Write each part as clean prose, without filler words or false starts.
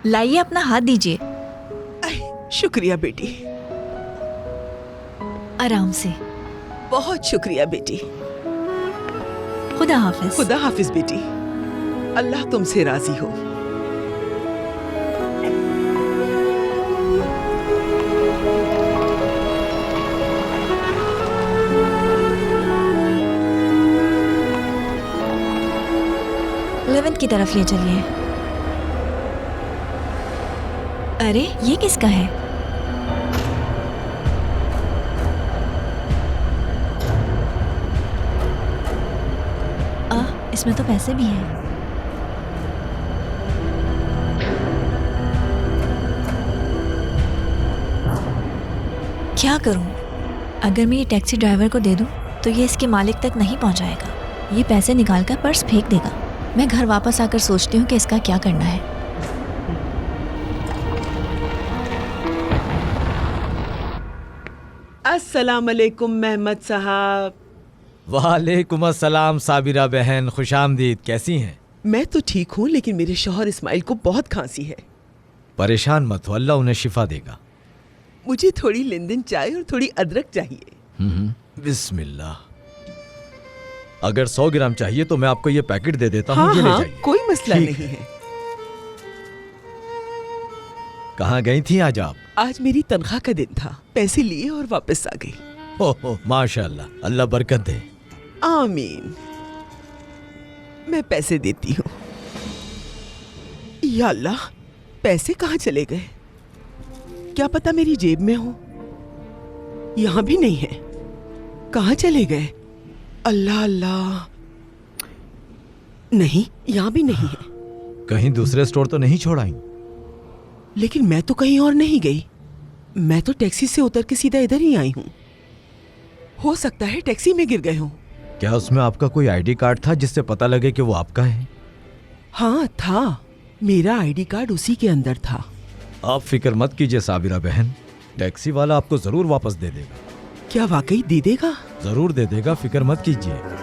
लाइए अपना हाथ दीजिए। शुक्रिया बेटी, आराम से। बहुत शुक्रिया बेटी। खुदा हाफिज। खुदा हाफिज बेटी, अल्लाह तुमसे राजी हो। लेवेंथ की तरफ ले चलिए। अरे ये किसका है? इसमें तो पैसे भी हैं। क्या करूं? अगर मैं ये टैक्सी ड्राइवर को दे दूं तो ये इसके मालिक तक नहीं पहुंचाएगा। ये पैसे निकालकर पर्स फेंक देगा। मैं घर वापस आकर सोचती हूँ कि इसका क्या करना है। अस्सलाम वालेकुम मेहमद साहब। वालेकुम अस्सलाम साबिरा बहन, खुशामदीद। कैसी हैं? मैं तो ठीक हूँ, लेकिन मेरे शौहर इस्माइल को बहुत खांसी है। परेशान मत हो, अल्लाह उन्हें शिफा देगा। मुझे थोड़ी लेनदेन चाय और थोड़ी अदरक चाहिए। बिस्मिल्लाह। अगर 100 ग्राम चाहिए तो मैं आपको ये पैकेट दे देता हूँ। हाँ, ये ले हाँ, जाइए। कोई मसला ठीक नहीं है। कहाँ गई थी आज आप? आज मेरी तनख्वाह का दिन था, पैसे लिए और वापस आ गई। ओहो माशाअल्लाह, अल्लाह बरकत दे। आमीन। मैं पैसे देती हूँ। या अल्लाह, पैसे कहाँ चले गए? क्या पता मेरी जेब में हो। यहाँ भी नहीं है। कहाँ चले गए? अल्लाह अल्लाह, नहीं यहाँ भी नहीं है। कहीं दूसरे स्टोर तो नहीं छोड़ आई? लेकिन मैं तो कहीं और नहीं गई। मैं तो टैक्सी से उतर के सीधा इधर ही आई हूँ। हो सकता है टैक्सी में गिर गए हो। क्या उसमें आपका कोई आईडी कार्ड था जिससे पता लगे कि वो आपका है? हाँ था, मेरा आईडी कार्ड उसी के अंदर था। आप फिक्र मत कीजिए साबिरा बहन, टैक्सी वाला आपको जरूर वापस दे देगा। क्या वाकई दे देगा? जरूर दे देगा, फिक्र मत कीजिए।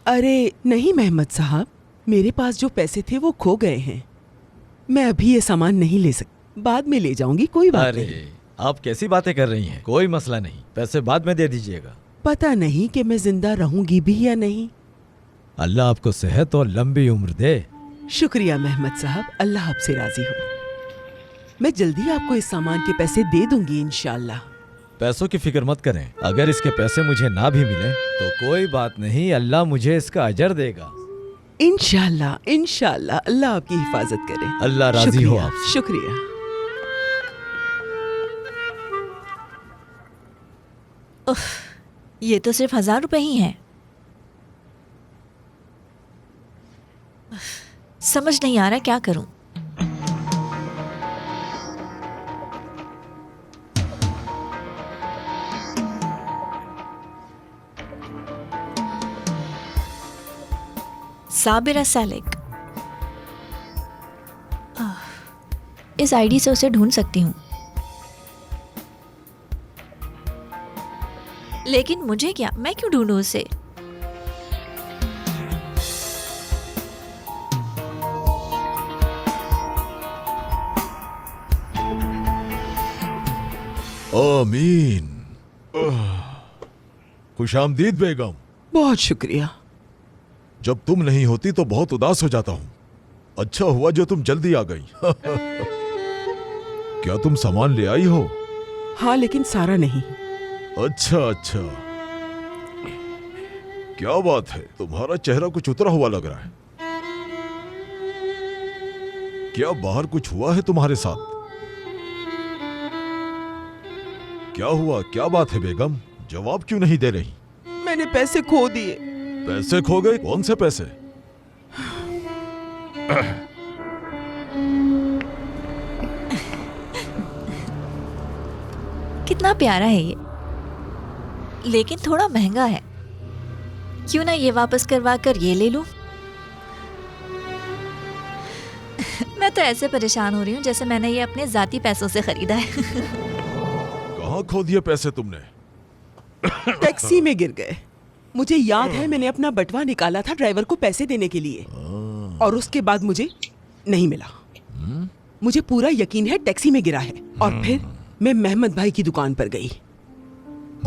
अरे नहीं मेहमद साहब, मेरे पास जो पैसे थे वो खो गए हैं। मैं अभी ये सामान नहीं ले सकती, बाद में ले जाऊंगी, कोई बात नहीं। अरे आप कैसी बातें कर रही हैं? कोई मसला नहीं, पैसे बाद में दे दीजिएगा। पता नहीं कि मैं जिंदा रहूंगी भी या नहीं। अल्लाह आपको सेहत और लंबी उम्र दे। शुक्रिया मेहमद साहब, अल्लाह आपसे राजी हो। मैं जल्दी आपको इस सामान के पैसे दे दूंगी इंशाल्लाह। पैसों की फिक्र मत करें, अगर इसके पैसे मुझे ना भी मिले तो कोई बात नहीं, अल्लाह मुझे इसका अजर देगा। इंशाल्लाह इंशाल्लाह, अल्लाह आपकी हिफाजत करे। अल्लाह राजी हो आपसे। शुक्रिया। उफ, ये तो सिर्फ 1000 रुपए ही हैं। समझ नहीं आ रहा क्या करूं। साबिरा सालिक, इस आईडी से उसे ढूंढ सकती हूँ, लेकिन मुझे क्या, मैं क्यों ढूंढूं उसे? आमीन। खुशामदीद बेगम। बहुत शुक्रिया। जब तुम नहीं होती तो बहुत उदास हो जाता हूँ। अच्छा हुआ जो तुम जल्दी आ गई। क्या तुम सामान ले आई हो? हाँ, लेकिन सारा नहीं। अच्छा अच्छा, क्या बात है, तुम्हारा चेहरा कुछ उतरा हुआ लग रहा है। क्या बाहर कुछ हुआ है तुम्हारे साथ? क्या हुआ, क्या बात है बेगम? जवाब क्यों नहीं दे रही? मैंने पैसे खो दिए। पैसे खो गए? कौन से पैसे? कितना प्यारा है ये, लेकिन थोड़ा महंगा है। क्यों ना ये वापस करवा कर ये ले लूं? मैं तो ऐसे परेशान हो रही हूँ जैसे मैंने ये अपने जाती पैसों से खरीदा है। कहाँ खो दिए पैसे तुमने? टैक्सी में गिर गए। मुझे याद है मैंने अपना बटवा निकाला था ड्राइवर को पैसे देने के लिए, और उसके बाद मुझे नहीं मिला। मुझे पूरा यकीन है टैक्सी में गिरा है। और फिर मैं मेहमद भाई की दुकान पर गई।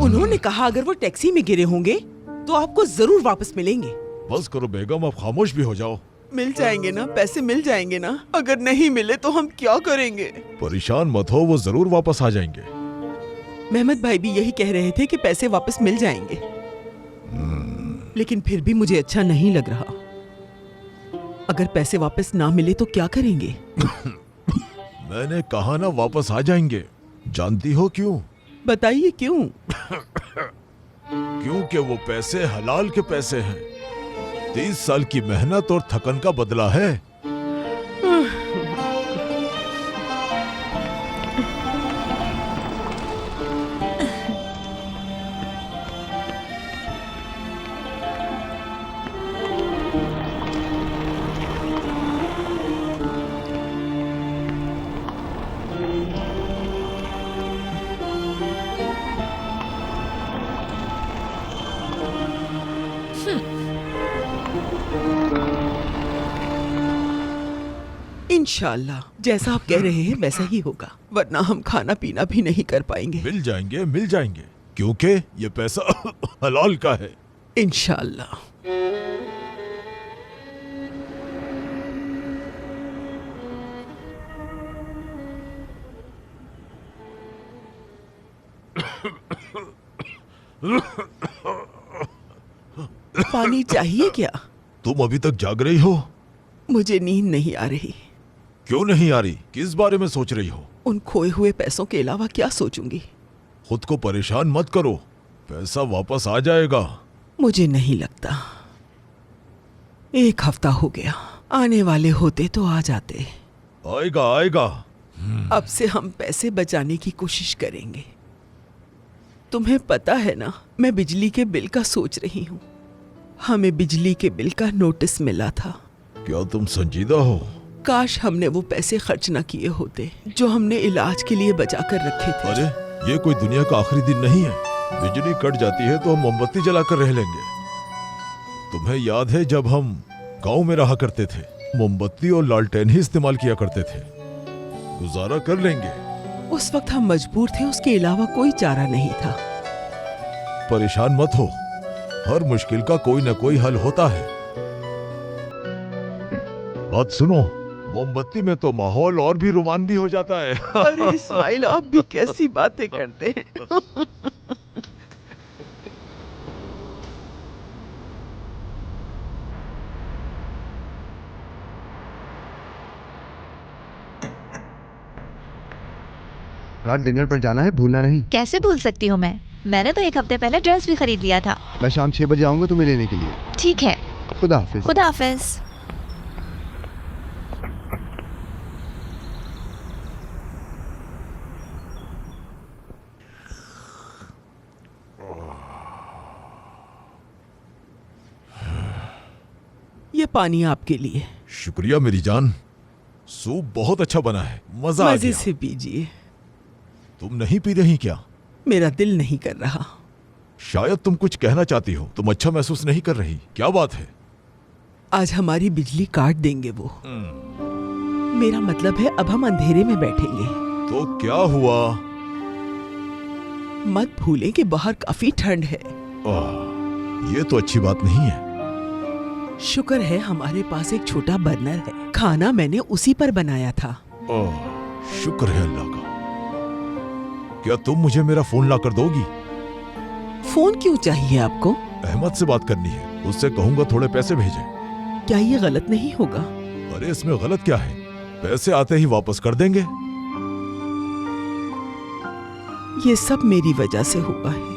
उन्होंने कहा अगर वो टैक्सी में गिरे होंगे तो आपको जरूर वापस मिलेंगे। बस करो बेगम, अब खामोश भी हो जाओ। मिल जाएंगे ना, पैसे मिल जाएंगे ना। अगर नहीं मिले तो हम क्या करेंगे? परेशान मत हो, वो जरूर वापस आ जाएंगे। मेहमद भाई भी यही कह रहे थे कि पैसे वापस मिल जाएंगे, लेकिन फिर भी मुझे अच्छा नहीं लग रहा। अगर पैसे वापस ना मिले तो क्या करेंगे? मैंने कहा ना वापस आ जाएंगे। जानती हो क्यों? बताइए क्यों? क्योंकि वो पैसे हलाल के पैसे हैं। 30 साल की मेहनत और थकन का बदला है। इंशाल्लाह जैसा आप कह रहे हैं वैसा ही होगा, वरना हम खाना पीना भी नहीं कर पाएंगे। मिल जाएंगे, क्योंकि ये पैसा हलाल का है। इंशाल्लाह। पानी चाहिए क्या? तुम अभी तक जाग रही हो? मुझे नींद नहीं आ रही। क्यों नहीं आ रही? किस बारे में सोच रही हो? उन खोए हुए पैसों के अलावा क्या सोचूंगी? खुद को परेशान मत करो, पैसा वापस आ जाएगा। मुझे नहीं लगता। 1 हफ्ता हो गया, आने वाले होते तो आ जाते। आएगा। अब से हम पैसे बचाने की कोशिश करेंगे। तुम्हें पता है ना, मैं बिजली के बिल का सोच रही हूँ। हमें बिजली के बिल का नोटिस मिला था। क्या तुम संजीदा हो? काश हमने वो पैसे खर्च न किए होते जो हमने इलाज के लिए बचा कर रखे थे। अरे ये कोई दुनिया का आखिरी दिन नहीं है। बिजली कट जाती है तो हम मोमबत्ती जलाकर रह लेंगे। तुम्हें याद है जब हम गांव में रहा करते थे, मोमबत्ती और लालटेन ही इस्तेमाल किया करते थे। गुजारा कर लेंगे। उस वक्त हम मजबूर थे, उसके अलावा कोई चारा नहीं था। परेशान मत हो, हर मुश्किल का कोई न कोई हल होता है। बात सुनो, मोमबत्ती में तो माहौल और भी रोमांचक हो जाता है। अरे इस्माइल, आप भी कैसी बातें करते हैं। रात डिनर पर जाना है, भूलना नहीं। कैसे भूल सकती हूँ मैंने तो 1 हफ्ते पहले ड्रेस भी खरीद लिया था। मैं शाम 6 बजे आऊंगा तुम्हें लेने के लिए। ठीक है, खुदा हाफिज। खुदा हाफिज। ये पानी आपके लिए। शुक्रिया मेरी जान, सूप बहुत अच्छा बना है, मजा आ मजे गया। से पीजिए। तुम नहीं पी रही क्या? मेरा दिल नहीं कर रहा। शायद तुम कुछ कहना चाहती हो, तुम अच्छा महसूस नहीं कर रही, क्या बात है? आज हमारी बिजली काट देंगे वो। मेरा मतलब है अब हम अंधेरे में बैठेंगे। तो क्या हुआ? मत भूलें कि बाहर काफी ठंड है। ये तो अच्छी बात नहीं है। शुक्र है हमारे पास एक छोटा बर्नर है। खाना मैंने उसी पर बनाया था। शुक्र है अल्लाह का। क्या तुम मुझे मेरा फोन ला कर दोगी? फोन क्यों चाहिए आपको? अहमद से बात करनी है, उससे कहूंगा थोड़े पैसे भेजे। क्या ये गलत नहीं होगा? अरे इसमें गलत क्या है, पैसे आते ही वापस कर देंगे। ये सब मेरी वजह से हुआ है।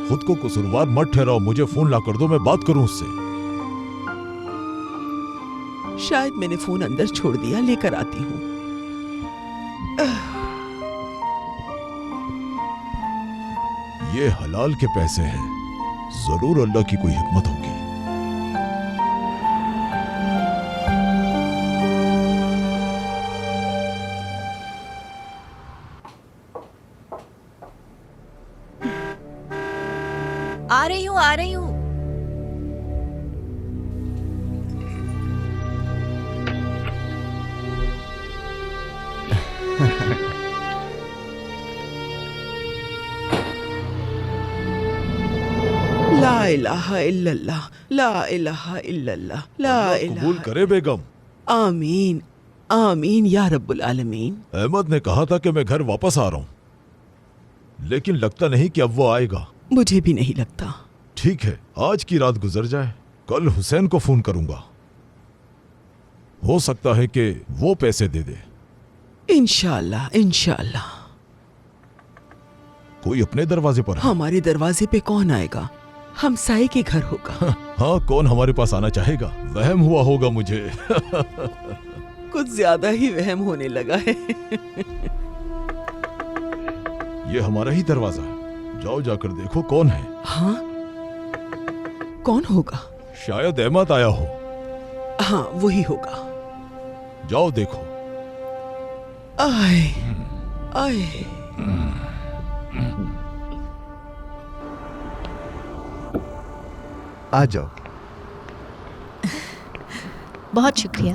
खुद को कसूरवार मत ठहराओ, मुझे फोन ला कर दो, मैं बात करूं उससे। शायद मैंने फोन अंदर छोड़ दिया, लेकर आती हूँ। ये हलाल के पैसे हैं, जरूर अल्लाह की कोई हिकमत होगी। आ रही हूँ, आ रही हूँ। ला इलाहा इल्लल्लाह, ला इलाहा इल्लल्लाह, ला कबूल इलाहा। करे बेगम। आमीन आमीन या रब्बुल आलमीन। अहमद ने कहा था कि मैं घर वापस आ रहा हूं, लेकिन लगता नहीं कि अब वो आएगा। मुझे भी नहीं लगता। ठीक है, आज की रात गुजर जाए, कल हुसैन को फोन करूंगा, हो सकता है कि वो पैसे दे दे। इंशाअल्लाह इंशाअल्लाह। कोई अपने दरवाजे पर है? हमारे दरवाजे पे कौन आएगा? हमसाये के घर होगा। हाँ, कौन हमारे पास आना चाहेगा? वहम हुआ होगा मुझे। कुछ ज्यादा ही वहम होने लगा है। ये हमारा ही दरवाजा है, जाओ जाकर देखो कौन है। हाँ, कौन होगा? शायद अहमद आया हो, हाँ वही होगा। जाओ देखो। आए आए। आ जाओ। बहुत शुक्रिया।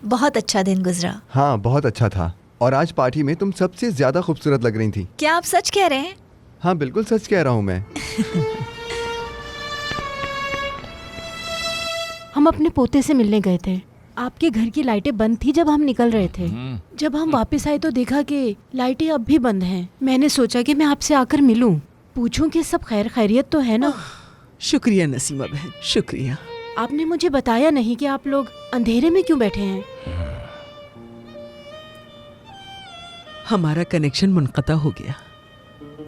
बहुत अच्छा दिन गुजरा। हाँ, बहुत अच्छा था। और आज पार्टी में तुम सबसे ज्यादा खूबसूरत लग रही थी। क्या आप सच कह रहे हैं? हाँ, बिल्कुल सच कह रहा हूँ मैं। हम अपने पोते से मिलने गए थे। आपके घर की लाइटें बंद थी जब हम निकल रहे थे। जब हम वापस आए तो देखा कि लाइटें अब भी बंद हैं। मैंने सोचा कि मैं आपसे आकर मिलूं, पूछूं कि सब खैर खैरियत तो है ना। शुक्रिया नसीमा बहन, शुक्रिया। आपने मुझे बताया नहीं कि आप लोग अंधेरे में क्यों बैठे हैं। हमारा कनेक्शन मुनक़ता हो गया।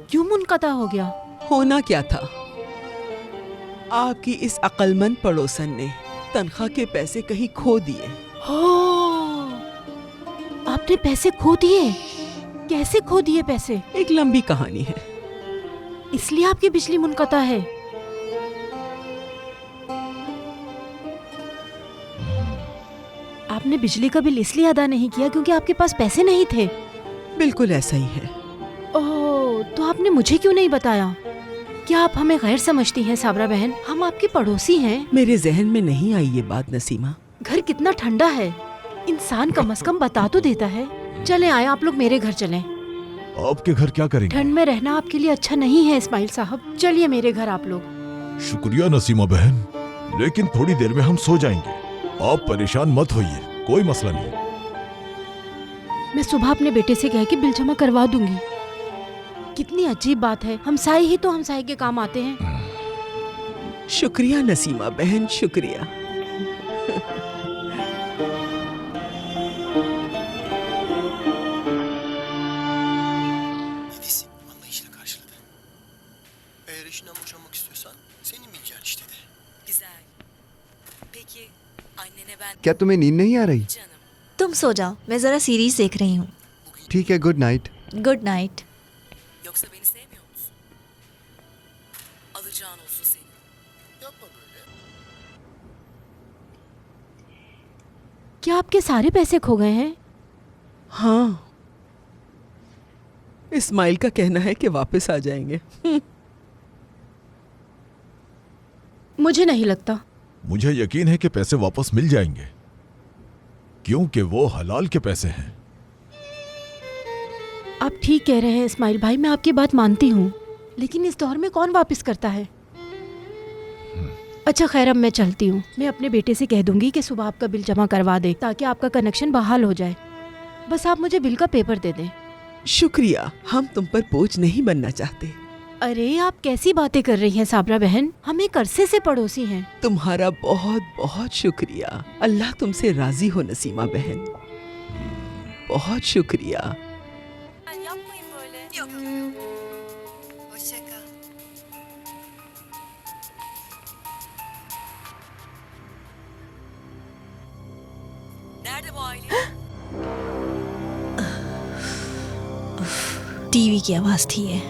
क्यों मुनक़ता हो गया? होना क्या था, आपकी इस अक्लमंद पड़ोसन ने तनख्वाह के पैसे कहीं खो दिए। आपने पैसे खो दिए? कैसे खो दिए पैसे? एक लंबी कहानी है। इसलिए आपकी बिजली मुनक़ता है। आपने बिजली का बिल इसलिए अदा नहीं किया क्योंकि आपके पास पैसे नहीं थे। बिल्कुल ऐसा ही है। ओह, तो आपने मुझे क्यों नहीं बताया? क्या आप हमें गैर समझती हैं साबरा बहन? हम आपकी पड़ोसी हैं। मेरे जहन में नहीं आई ये बात नसीमा। घर कितना ठंडा है, इंसान कम से कम बता तो देता है। चलें आए, आप लोग मेरे घर चलें। आपके घर क्या करेंगे? ठंड में रहना आपके लिए अच्छा नहीं है इस्माइल साहब। चलिए मेरे घर आप लोग। शुक्रिया नसीमा बहन, लेकिन थोड़ी देर में हम सो जाएंगे। आप परेशान मत होइए, कोई मसला नहीं। मैं सुबह अपने बेटे से कह के बिल जमा करवा दूंगी। कितनी अजीब बात है, हमसाए ही तो हमसाए के काम आते हैं। शुक्रिया नसीमा बहन, शुक्रिया। Edis anlayışla karşıladı. Eğer eşinden boşanmak istiyorsan senin bileceğin işte de. Güzel. Peki annene ben क्या तुम्हें नींद नहीं आ रही? canım. तुम सो जाओ, मैं जरा सीरीज देख रही हूँ। ठीक है, good night. Good night. Yoksa beni sevmiyor musun? Alacağın olsun senin. Yapma böyle. क्या आपके सारे पैसे खो गए हैं? हाँ, इस्माइल का कहना है कि वापस आ जाएंगे। मुझे नहीं लगता। मुझे यकीन है कि पैसे वापस मिल जाएंगे, क्योंकि वो हलाल के पैसे हैं। आप ठीक कह रहे हैं इस्माइल भाई, मैं आपकी बात मानती हूँ, लेकिन इस दौर में कौन वापस करता है? अच्छा खैर, अब मैं चलती हूँ। मैं अपने बेटे से कह दूंगी कि सुबह आपका बिल जमा करवा दे ताकि आपका कनेक्शन बहाल हो जाए। बस आप मुझे बिल का पेपर दे दें। शुक्रिया, हम तुम पर बोझ नहीं बनना चाहते। अरे आप कैसी बातें कर रही हैं साबरा बहन, हम एक अरसे से पड़ोसी हैं। तुम्हारा बहुत बहुत शुक्रिया। अल्लाह तुमसे राजी हो नसीमा बहन, बहुत शुक्रिया। Yapmayın böyle. Yok yok yok. Hoşça kal. Nerede bu aile? TV की आवाज थी ये।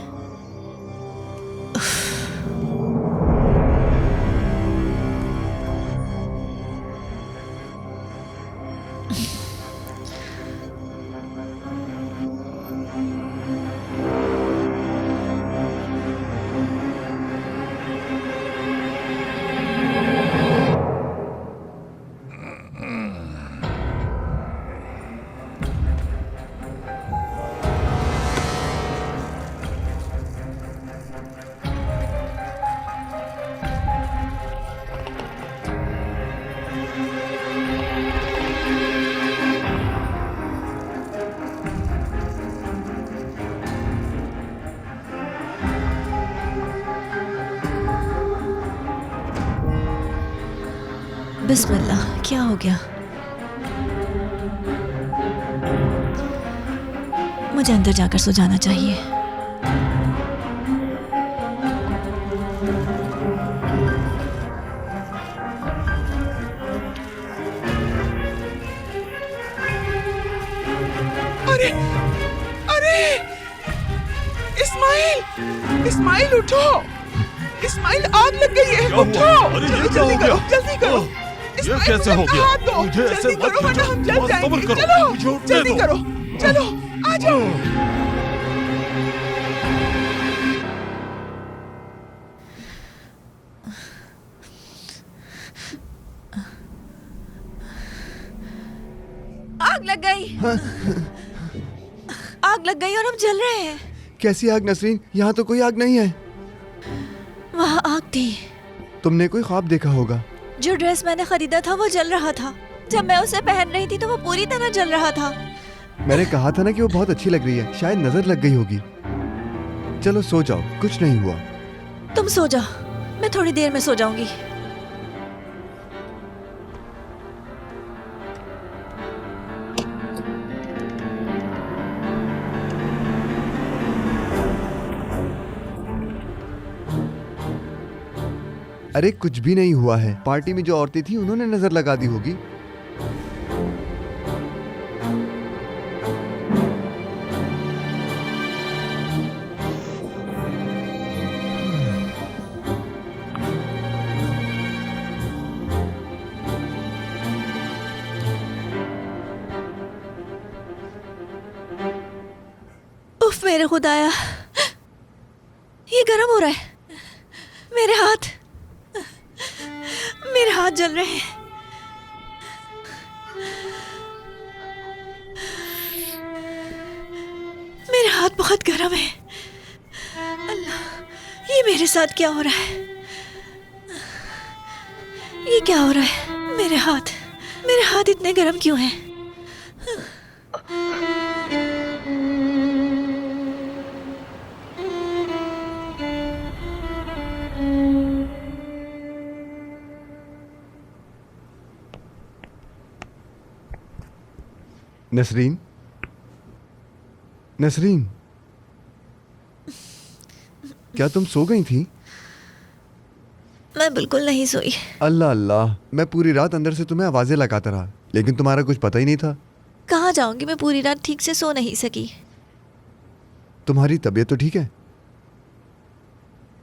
बिस्मिल्लाह, क्या हो गया? मुझे अंदर जाकर सो जाना चाहिए। अरे अरे, इस्माइल, इस्माइल उठो, इस्माइल आग लग गई है, क्या हुआ? उठो। अरे ये चलो, क्या हो जल्दी गया? करो, जल्दी करो। ये इस्माइल, कैसे मुझे हो गया? हाथ दो, मुझे ऐसे जल्दी मत करो वरना खींचो। हम जल बस सब्र जाएंगे। करो, चलो मुझे उठने जल्दी दो। करो, चलो आ जाओ। आग लग गई। आग लग गई और हम जल रहे हैं। कैसी आग नसरीन? यहाँ तो कोई आग नहीं है। वहाँ आग थी। तुमने कोई ख्वाब देखा होगा। जो ड्रेस मैंने खरीदा था वो जल रहा था। जब मैं उसे पहन रही थी तो वो पूरी तरह जल रहा था। मैंने कहा था ना कि वो बहुत अच्छी लग रही है, शायद नजर लग गई होगी। चलो सो जाओ, कुछ नहीं हुआ। तुम सो जाओ, मैं थोड़ी देर में सो जाऊंगी। अरे कुछ भी नहीं हुआ है। पार्टी में जो औरतें थी उन्होंने नजर लगा दी होगी। उफ मेरे खुदाया, ये गर्म हो रहा है। मेरे हाथ जल रहे हैं। मेरे हाथ बहुत गर्म है। अल्लाह, ये मेरे साथ क्या हो रहा है? ये क्या हो रहा है? मेरे हाथ इतने गर्म क्यों हैं? नसरीन, नसरीन, क्या तुम सो गई थी? मैं बिल्कुल नहीं सोई। अल्लाह अल्लाह, मैं पूरी रात अंदर से तुम्हें आवाजें लगाता रहा, लेकिन तुम्हारा कुछ पता ही नहीं था। कहाँ जाऊंगी, मैं पूरी रात ठीक से सो नहीं सकी। तुम्हारी तबीयत तो ठीक है?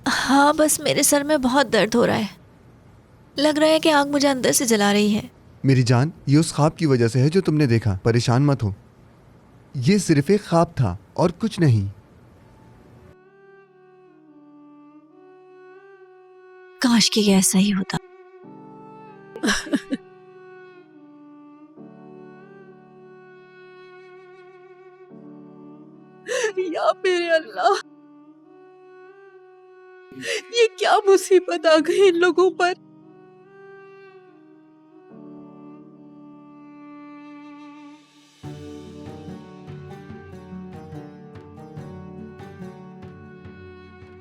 हाँ, बस मेरे सर में बहुत दर्द हो रहा है। लग रहा है कि आग मुझे अंदर से जला रही है। मेरी जान, ये उस ख्वाब की वजह से है जो तुमने देखा। परेशान मत हो, ये सिर्फ एक ख्वाब था और कुछ नहीं। काश कि ये ऐसा ही होता। या मेरे अल्लाह, ये क्या मुसीबत आ गई इन लोगों पर।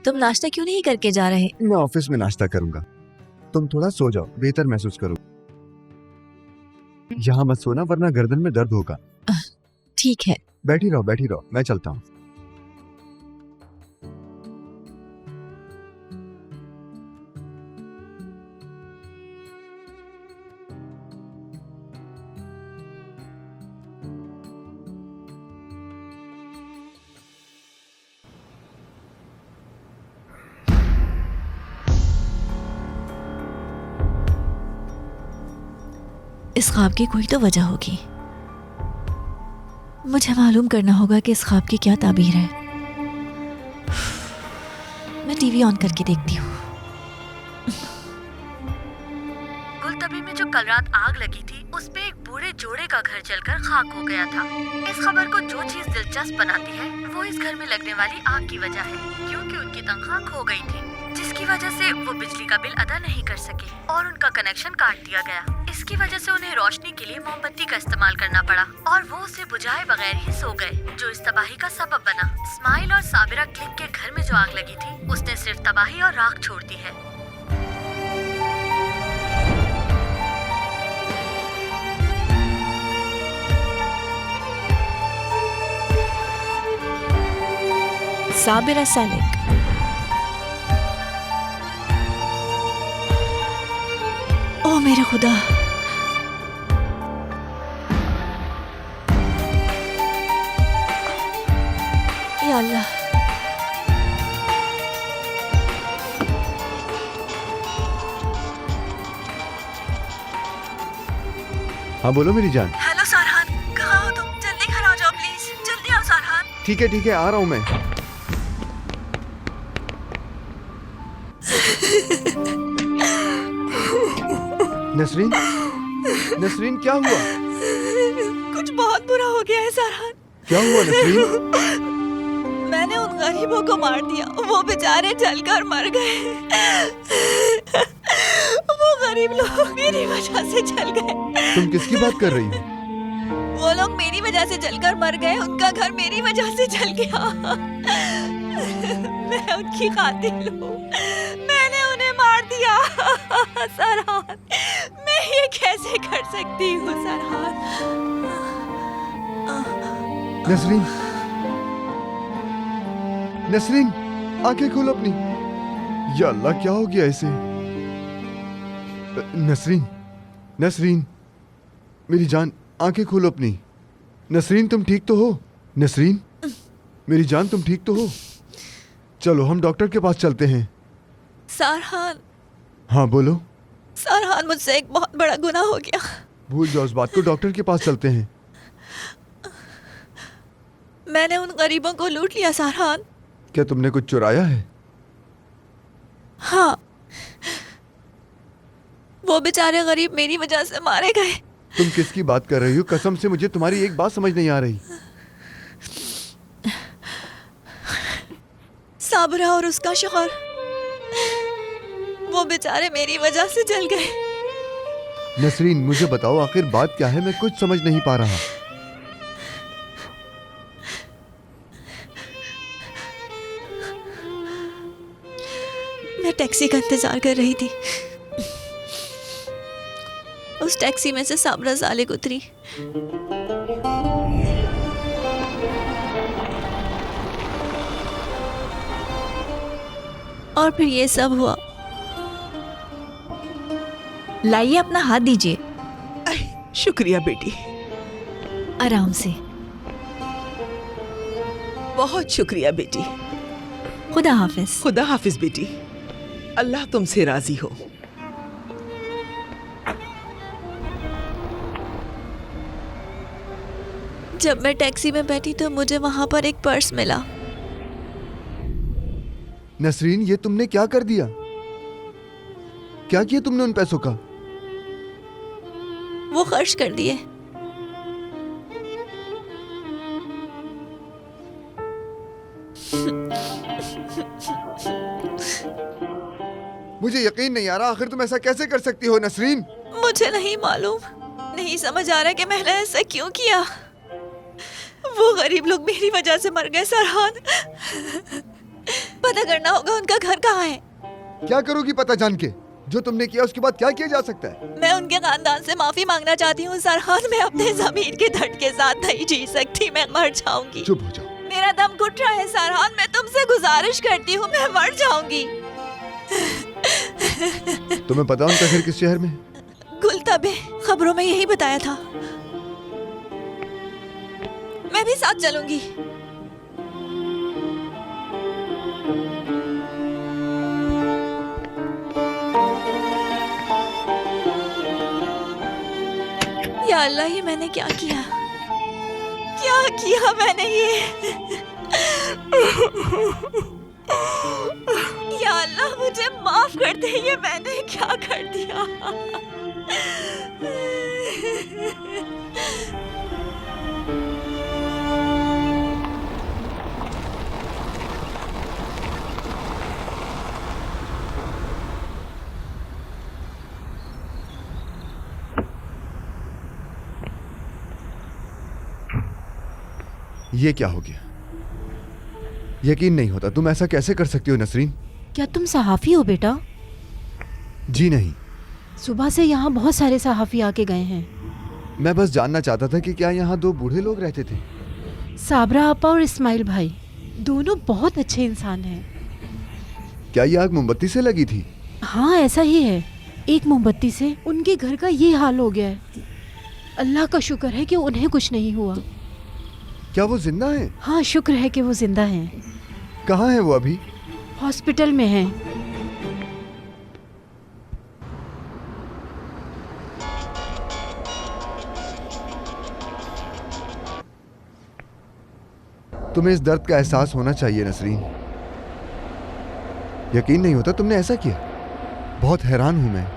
तुम नाश्ता क्यों नहीं करके जा रहे? मैं ऑफिस में नाश्ता करूंगा। तुम थोड़ा सो जाओ, बेहतर महसूस करो। यहाँ मत सोना वरना गर्दन में दर्द होगा। ठीक है। बैठी रहो, मैं चलता हूँ। इस ख्वाब की कोई तो वजह होगी। मुझे मालूम करना होगा कि इस ख्वाब की क्या ताबीर है। मैं टीवी ऑन करके देखती हूँ। गुलतबी में जो कल रात आग लगी थी, उस पे एक बूढ़े जोड़े का घर जलकर खाक हो गया था। इस खबर को जो चीज दिलचस्प बनाती है वो इस घर में लगने वाली आग की वजह है, क्योंकि उनकी तनख्वाह खो गई थी, जिसकी वजह से वो बिजली का बिल अदा नहीं कर सके और उनका कनेक्शन काट दिया गया। इसकी वजह से उन्हें रोशनी के लिए मोमबत्ती का इस्तेमाल करना पड़ा और वो उसे बुझाए बगैर ही सो गए, जो इस तबाही का सबब बना। इस्माइल और साबिरा क्लिक के घर में जो आग लगी थी, उसने सिर्फ तबाही और राख छोड़ दी है। साबिरा सालिक। ओ मेरे खुदा, या अल्लाह। हाँ बोलो मेरी जान। हेलो सारहान, कहाँ हो तुम? जल्दी घर आ जाओ प्लीज, जल्दी आओ सारहान। ठीक है आ रहा हूँ मैं। नसरीन क्या हुआ? कुछ बहुत बुरा हो गया है सारहान। क्या हुआ नसरीन? मैंने उन गरीबों को मार दिया, वो बेचारे जलकर मर गए। वो गरीब लोग मेरी वजह से जल गए। तुम किसकी बात कर रही हो? वो लोग मेरी वजह से जलकर मर गए, उनका घर मेरी वजह से जल गया। मैं उनकी कातिल हूँ, मैंने उन्हें मार दिया। सरहान, मैं ये कैसे कर सकती हूँ सरहान? नसरीन आंखें खोलो अपनी। या अल्लाह क्या हो गया इसे? नसरीन मेरी जान, आंखें खोलो अपनी। नसरीन तुम ठीक तो हो? नसरीन मेरी जान, तुम ठीक तो हो? चलो हम डॉक्टर के पास चलते हैं। सरहान। हाँ बोलो। सरहान, मुझसे एक बहुत बड़ा गुनाह हो गया। भूल जाओ उस बात को, डॉक्टर के पास चलते हैं। मैंने उन गरीबों को लूट लिया सरहान। क्या तुमने कुछ चुराया है? हाँ, वो बेचारे गरीब मेरी वजह से मारे गए। तुम किसकी बात कर रही हो? कसम से मुझे तुम्हारी एक बात समझ नहीं आ रही। साबरा और उसका शौहर, वो बेचारे मेरी वजह से जल गए। नसरीन मुझे बताओ आखिर बात क्या है, मैं कुछ समझ नहीं पा रहा। मैं टैक्सी का इंतजार कर रही थी। उस टैक्सी में से साबरा सालिक उतरी। और फिर ये सब हुआ। लाइए अपना हाथ दीजिए। शुक्रिया बेटी, आराम से। बहुत शुक्रिया बेटी। खुदा हाफिज। खुदा हाफिज बेटी, अल्लाह तुमसे राजी हो। जब मैं टैक्सी में बैठी तो मुझे वहां पर एक पर्स मिला। नसरीन ये तुमने क्या कर दिया? क्या किया तुमने उन पैसों का? वो खर्च कर दिए। मुझे यकीन नहीं आ रहा, आखिर तुम ऐसा कैसे कर सकती हो नसरीन? मुझे नहीं मालूम, नहीं समझ आ रहा कि मैंने ऐसा क्यों किया। वो गरीब लोग मेरी वजह से मर गए सरहान। पता करना होगा उनका घर कहाँ है। क्या करोगी पता जान के? जो तुमने किया उसके बाद क्या किया जा सकता है? मैं उनके खानदान से माफी मांगना चाहती हूँ सरहान। मैं अपने जमीन के धड़ के साथ नहीं जी सकती, मैं मर जाऊंगी। चुप हो जाओ। मेरा दम घुट रहा है सरहान, मैं तुमसे गुजारिश करती हूँ, मैं मर जाऊंगी। तुम्हें पता उनका घर किस शहर में? गुलतबे, खबरों में यही बताया था। मैं भी साथ चलूंगी। या अल्लाह, ये मैंने क्या किया? क्या किया मैंने ये? या अल्लाह, मुझे माफ कर दे, ये मैंने क्या कर दिया? ये क्या हो गया? यकीन नहीं होता, तुम ऐसा कैसे कर सकती हो नसरीन? क्या तुम सहाफ़ी हो बेटा? जी नहीं, सुबह से यहाँ बहुत सारे सहाफ़ी आके गए हैं। मैं बस जानना चाहता था कि क्या यहाँ दो बूढ़े लोग रहते थे? साबरा आपा और इस्माइल भाई दोनों बहुत अच्छे इंसान हैं। क्या ये आग मोमबत्ती से लगी थी? हाँ, ऐसा ही है। एक मोमबत्ती से उनके घर का ये हाल हो गया है। अल्लाह का शुक्र है कि उन्हें कुछ नहीं हुआ। क्या वो जिंदा हैं? हाँ, शुक्र है कि वो जिंदा हैं। कहाँ हैं वो अभी? हॉस्पिटल में हैं। तुम्हें इस दर्द का एहसास होना चाहिए नसरीन। यकीन नहीं होता तुमने ऐसा किया। बहुत हैरान हूं मैं।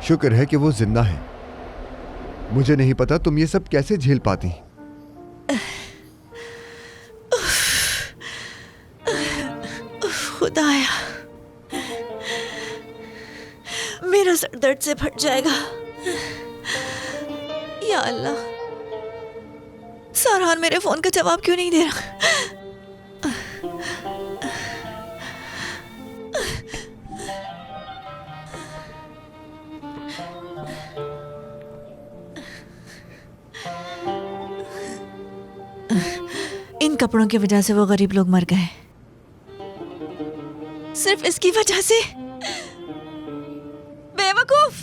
शुक्र है कि वो जिंदा है। मुझे नहीं पता तुम ये सब कैसे झेल पाती। खुदाया, मेरा सर दर्द से फट जाएगा। या अल्लाह, सरहान मेरे फोन का जवाब क्यों नहीं दे रहा? इन कपड़ों की वजह से वो गरीब लोग मर गए। सिर्फ इसकी वजह से? बेवकूफ,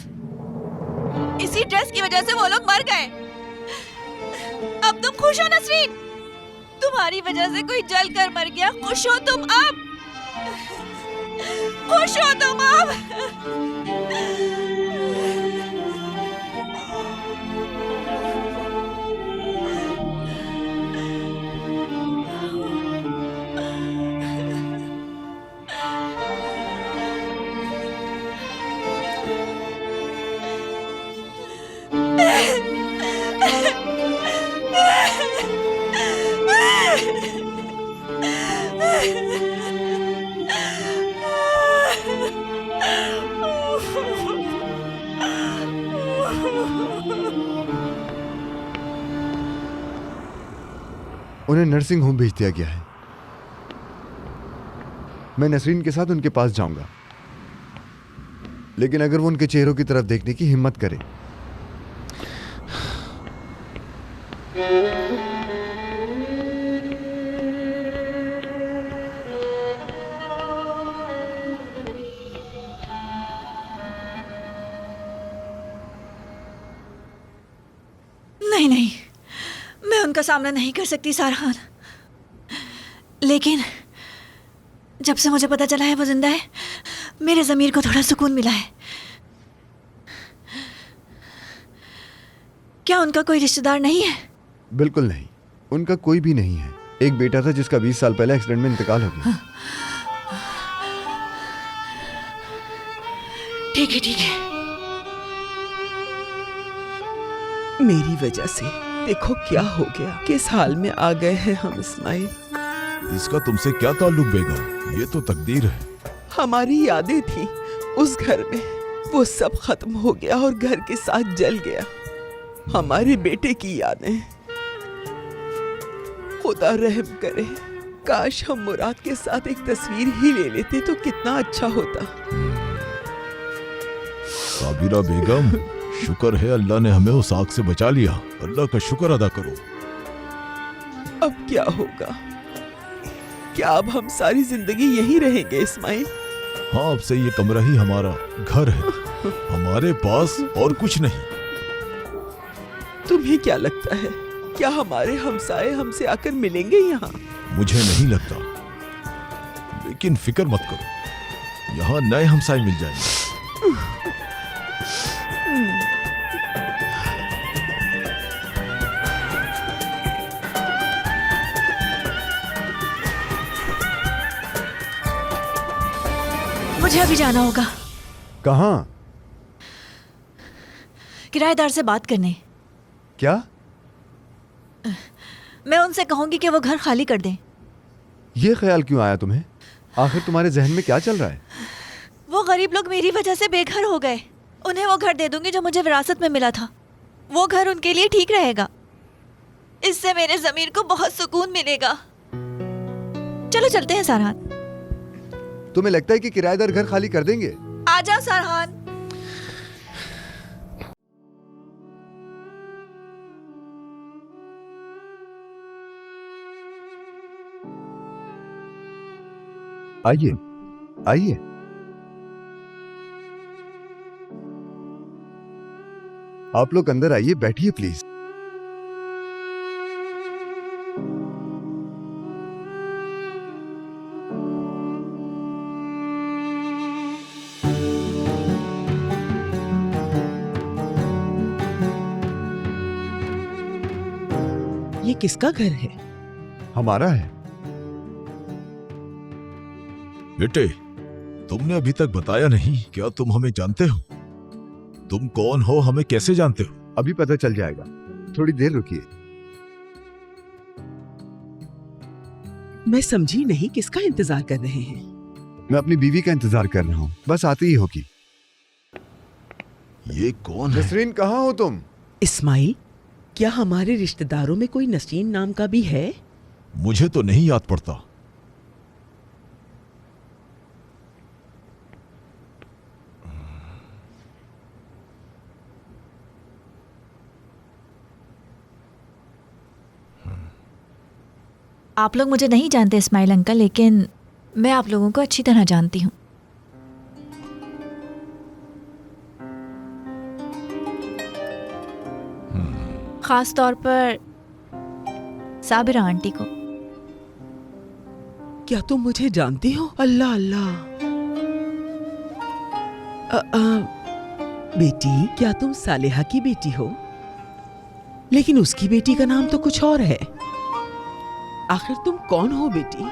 इसी ड्रेस की वजह से वो लोग मर गए। अब तुम खुश हो नसरीन? तुम्हारी वजह से कोई जल कर मर गया। खुश हो तुम अब? खुश हो तुम अब? उन्हें नर्सिंग होम भेज दिया गया है। मैं नसरीन के साथ उनके पास जाऊंगा, लेकिन अगर वो उनके चेहरों की तरफ देखने की हिम्मत करे। नहीं नहीं, मैं उनका सामना नहीं कर सकती सरहान। लेकिन जब से मुझे पता चला है वो जिंदा है, मेरे ज़मीर को थोड़ा सुकून मिला है। क्या उनका कोई रिश्तेदार नहीं है? बिल्कुल नहीं, उनका कोई भी नहीं है। एक बेटा था जिसका 20 साल पहले एक्सीडेंट में इंतकाल हो गया। ठीक है, ठीक है। मेरी वजह से देखो क्या हो गया, किस हाल में आ गए हैं हम इस्माइल। इसका तुमसे क्या ताल्लुक बेगम? ये तो तकदीर है। हमारी यादें थी उस घर में, वो सब खत्म हो गया और घर के साथ जल गया। हमारे बेटे की यादें। खुदा रहम करे, काश हम मुराद के साथ एक तस्वीर ही ले लेते तो कितना अच्छा होता। साबिरा बेगम, शुक्र है अल्लाह ने हमें उस आग से बचा लिया। अल्लाह का शुक्र अदा करो। अब क्या होगा? क्या अब हम सारी जिंदगी यहीं रहेंगे इस्माइल? हाँ, अब से ये कमरा ही हमारा घर है। हमारे पास और कुछ नहीं। तुम्हें क्या लगता है, क्या हमारे हमसाए हमसे आकर मिलेंगे यहाँ? मुझे नहीं लगता, लेकिन फिक्र मत करो, यहाँ नए हमसाए मिल जाएंगे। मुझे अभी जाना होगा कहाँ? किराएदार से बात करने। क्या? मैं उनसे कहूंगी कि वो घर खाली कर दें। ये ख्याल क्यों आया तुम्हें? आखिर तुम्हारे जहन में क्या चल रहा है? वो गरीब लोग मेरी वजह से बेघर हो गए। उन्हें वो घर दे दूंगी जो मुझे विरासत में मिला था। वो घर उनके लिए ठीक रहेगा। इससे मेरे ज़मीर को बहुत सुकून मिलेगा। चलो चलते हैं सरहान। तुम्हें लगता है कि किराएदार घर खाली कर देंगे? आजा सरहान। आइए आइए। आप लोग अंदर आइए, बैठिए प्लीज। ये किसका घर है? हमारा है। बेटे, तुमने अभी तक बताया नहीं। क्या तुम हमें जानते हो? तुम कौन हो, हमें कैसे जानते हो? अभी पता चल जाएगा, थोड़ी देर रुकिए। मैं समझी नहीं, किसका इंतजार कर रहे हैं? मैं अपनी बीवी का इंतजार कर रहा हूँ, बस आती ही होगी। ये कौन है? नसरीन, कहाँ हो तुम? इस्माइल, क्या हमारे रिश्तेदारों में कोई नसरीन नाम का भी है? मुझे तो नहीं याद पड़ता। आप लोग मुझे नहीं जानते इस्माइल अंकल, लेकिन मैं आप लोगों को अच्छी तरह जानती हूँ। खास तौर पर साबिरा आंटी को। क्या तुम मुझे जानती हो? अल्लाह अल्लाह। बेटी, क्या तुम सालेहा की बेटी हो? लेकिन उसकी बेटी का नाम तो कुछ और है। आखिर तुम कौन हो बेटी?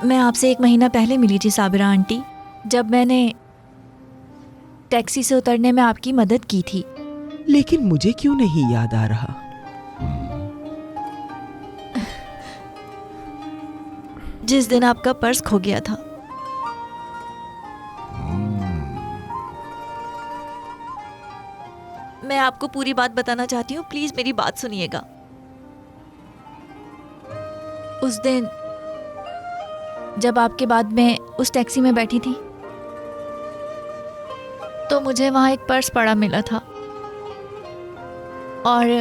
मैं आपसे 1 महीना पहले मिली थी साबिरा आंटी, जब मैंने टैक्सी से उतरने में आपकी मदद की थी। लेकिन मुझे क्यों नहीं याद आ रहा? जिस दिन आपका पर्स खो गया था। मैं आपको पूरी बात बताना चाहती हूँ, प्लीज मेरी बात सुनिएगा। उस दिन जब आपके बाद में उस टैक्सी में बैठी थी, तो मुझे वहां एक पर्स पड़ा मिला था और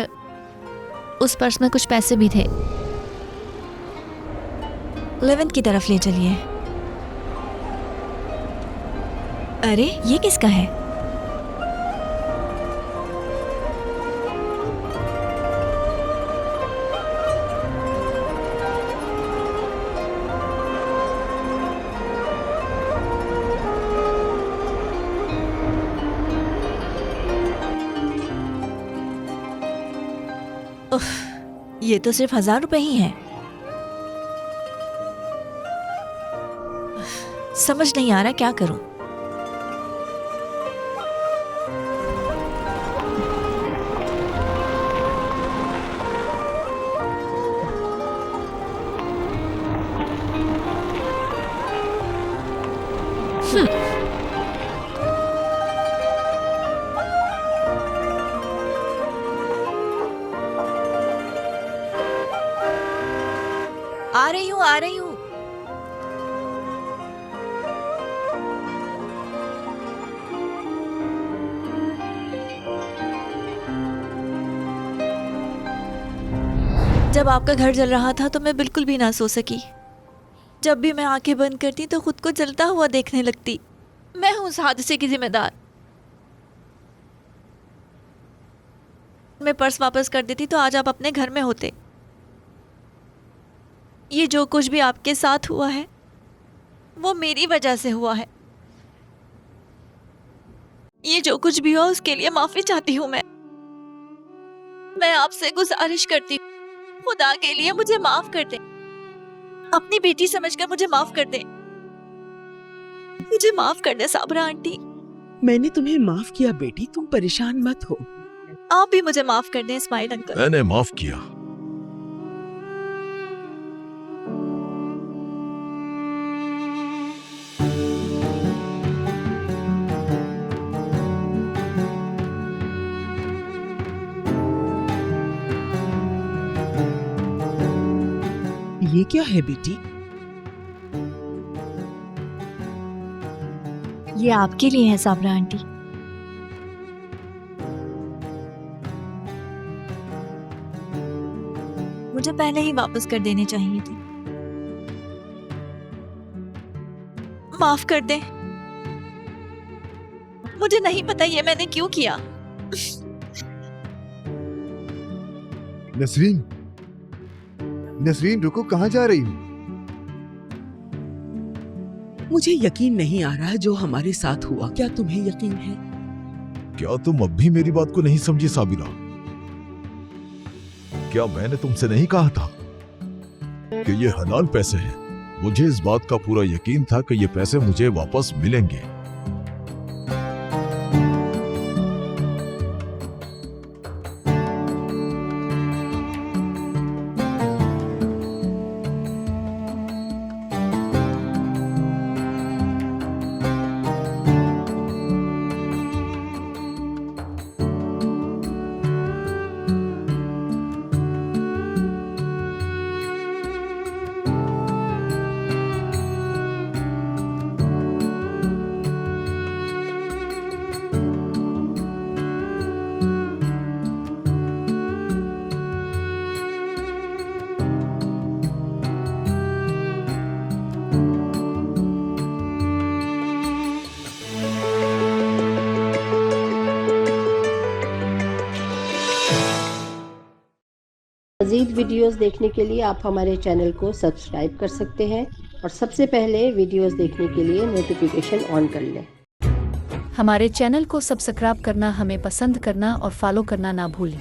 उस पर्स में कुछ पैसे भी थे। लेवेंथ की तरफ ले चलिए। अरे ये किसका है? उफ, ये तो सिर्फ 1000 रुपए ही हैं। समझ नहीं आ रहा क्या करूं। जब आपका घर जल रहा था तो मैं बिल्कुल भी ना सो सकी। जब भी मैं आंखें बंद करती तो खुद को जलता हुआ देखने लगती। मैं हूँ उस हादसे की जिम्मेदार। मैं पर्स वापस कर देती तो आज आप अपने घर में होते। ये जो कुछ भी आपके साथ हुआ है वो मेरी वजह से हुआ है। ये जो कुछ भी हुआ उसके लिए माफी चाहती हूँ। मैं आपसे गुजारिश करती हूँ, खुदा के लिए मुझे माफ कर दें। अपनी बेटी समझकर मुझे माफ कर दें। मुझे माफ कर दें साबरा आंटी। मैंने तुम्हें माफ किया बेटी, तुम परेशान मत हो। आप भी मुझे माफ कर दें इस्माइल अंकल। मैंने माफ किया। ये क्या है बेटी? ये आपके लिए है साबरा आंटी। मुझे पहले ही वापस कर देने चाहिए थे। माफ कर दे। मुझे नहीं पता ये मैंने क्यों किया। नसरीन, नसरीन रुको, कहाँ जा रही हो? मुझे यकीन नहीं आ रहा जो हमारे साथ हुआ। क्या तुम्हें यकीन है? क्या तुम अब भी मेरी बात को नहीं समझी साबिरा? क्या मैंने तुमसे नहीं कहा था कि ये हलाल पैसे हैं? मुझे इस बात का पूरा यकीन था कि ये पैसे मुझे वापस मिलेंगे। मज़ीद वीडियोस देखने के लिए आप हमारे चैनल को सब्सक्राइब कर सकते हैं और सबसे पहले वीडियोस देखने के लिए नोटिफिकेशन ऑन कर लें। हमारे चैनल को सब्सक्राइब करना, हमें पसंद करना और फॉलो करना ना भूलें।